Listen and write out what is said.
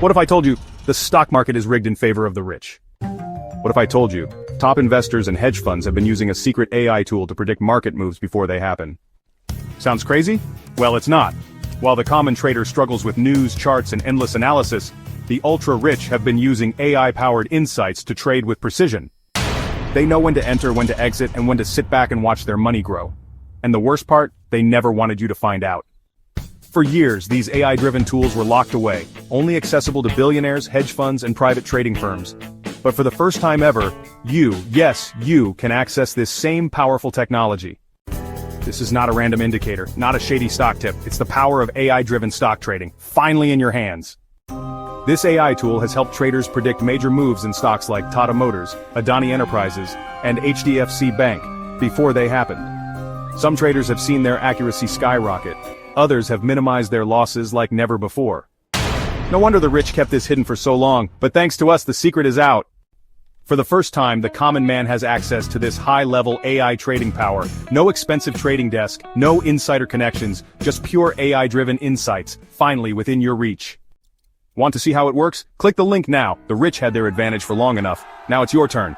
What if I told you the stock market is rigged in favor of the rich? What if I told you top investors and hedge funds have been using a secret AI tool to predict market moves before they happen? Sounds crazy? Well, it's not. While the common trader struggles with news, charts, and endless analysis, the ultra-rich have been using AI-powered insights to trade with precision. They know when to enter, when to exit, and when to sit back and watch their money grow. And the worst part, they never wanted you to find out. For years, these AI-driven tools were locked away, only accessible to billionaires, hedge funds, and private trading firms. But for the first time ever, yes, you can access this same powerful technology. This is not a random indicator, not a shady stock tip. It's the power of AI-driven stock trading, finally in your hands. This AI tool has helped traders predict major moves in stocks like Tata Motors, Adani Enterprises, and HDFC Bank before they happened. Some traders have seen their accuracy skyrocket. Others have minimized their losses like never before. No wonder the rich kept this hidden for so long, but thanks to us, the secret is out. For the first time, the common man has access to this high-level AI trading power. No expensive trading desk, no insider connections, just pure AI-driven insights, finally within your reach. Want to see how it works? Click the link now. The rich had their advantage for long enough. Now it's your turn.